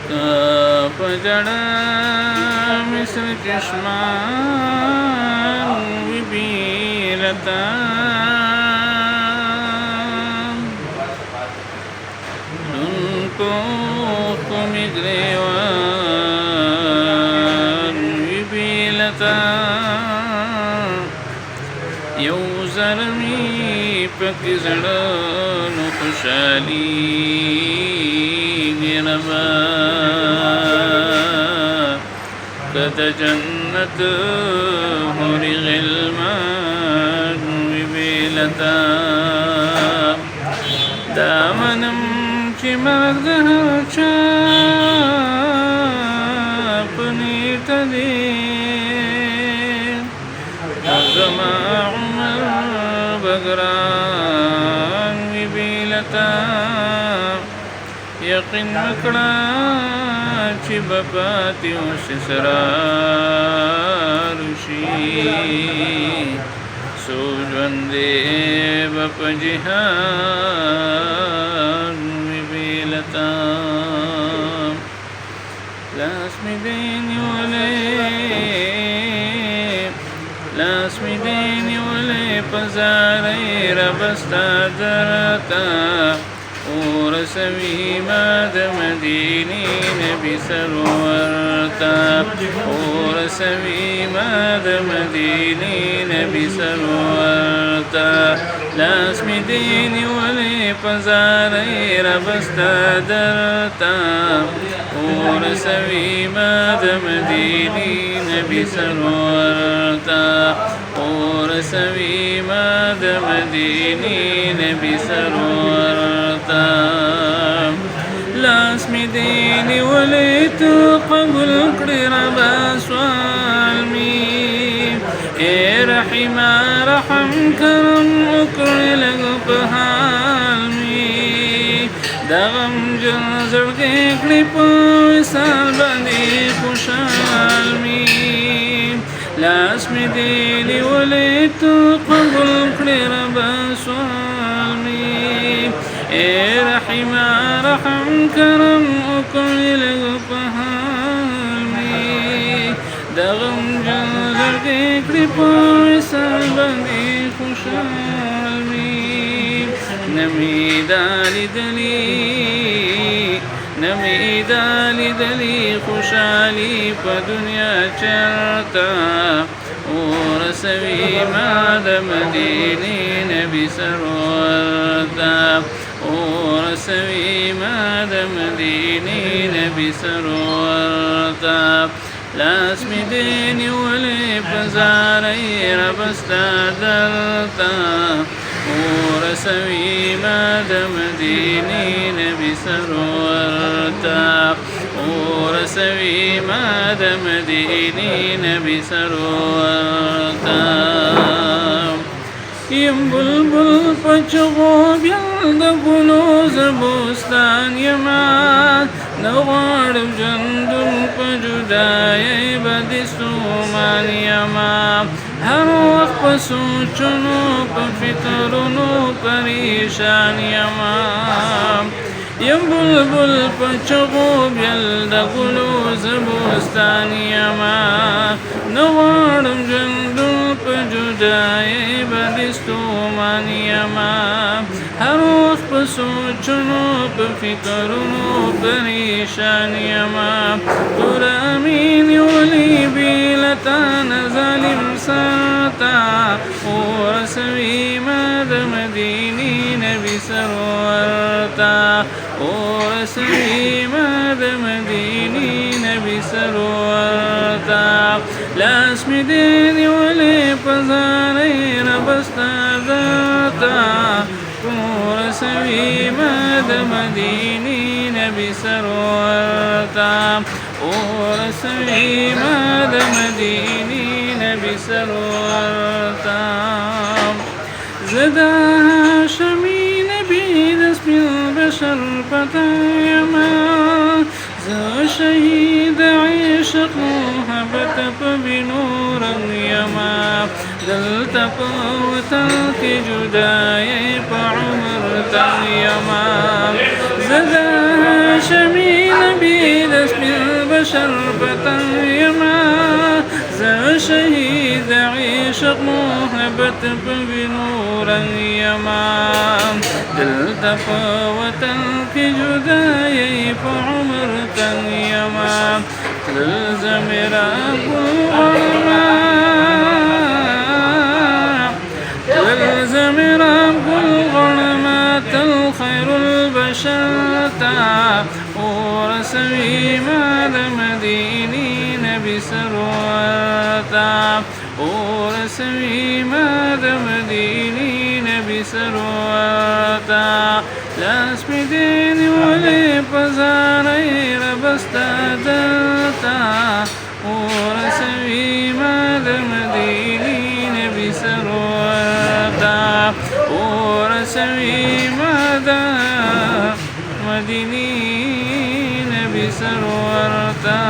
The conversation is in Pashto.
پجڑا مصر چشمان وی بیلتا دن کو قمی گریوان وی بیلتا یو زرمی پکی زڑنو خوشالی گربا کد جنت ہوری غلمان وی بیلتا دامنم چی مرد هر چا پنیت دی زما عمر بگران وی بیلتا یقین مکڑا چی بپاتی اوش سرارشی سوجوندے بپ جہان وی بیلتا لاس می دینی ولے پزاری ربستا درتا اور سوی ماد مدینی نبی سرورتا اور سوی ماد مدینی نبی سرورتا لاس می دینی ولی پزاری ربستا درتا اور سوی ماد مدینی نبی سرورتا اور سوی ماد مدینی نبی سرورتا لاس می دینی ولی تو قبول کړی ربا سوال می اے رحیما رحم کرم وکړی لږ په حال می دا غم جن زړګی کړی په وصال باندې خوشحال می لاس می دینی ولی تو قبول کړی ربا سوال می اے رحیما رحم کرم وکړی لږ په حال می د غم جن زړګی کړی په وصال باندې خوشحال می نمی دالی دلی خوشحالی په دنیا چرتا اور سوی ماد مدینی نبی سرورتا اور سوی ماد مدینی نبی سرورتا لاس می دینی ولی پزاری ربستا درتا اور سوی ماد مدینی نبی سرورتا اور سوی ماد مدینی نبی سرورتا یم بلبل پچغو بیل د ګلو زبوستان یما نغواړم ژوندون په جدایۍ باندې ستومان یما هر وخت په سوچونو په فکرونو پریشان یما یم بلبل پچغو بیل د ګلو زبوستان یما نغواړم ژوندون په جدایۍ باندې ستومان یما هر وخت په سوچونو په فکرونو پریشان یما تور امین ولی بیلتا ظالم ساتا اور سوی ماد مدینی نبی سرورتا اور سوی ماد مدینی نبی سرورتا لاس می دینی ولی پزاری ربستا درتا اور سوی ماد مدینی نبی سرورتا اور سوی ماد مدینی نبی سرورتا زدا هاشمی نبی دست بالبشر پتایما ز شهید عشق محبت بنور یما دلتا پوتل کی جدائی پا عمر تیما زدا شمی نبی بشربة يما ذا شهيد عشق محبت بنورا يما دلت وتلك جداي فعمرت يما تلزم رب الغرماء تلزم رب الغرماء الخير البشرتا ورسمي مال مدينين بسرواتا ورسمي مال مدينين بسرواتا لا اسمدين ولي بزاري ربستادتا ورسمي مال مدينين بسرواتا ورسمي مال مدينين بسرواتا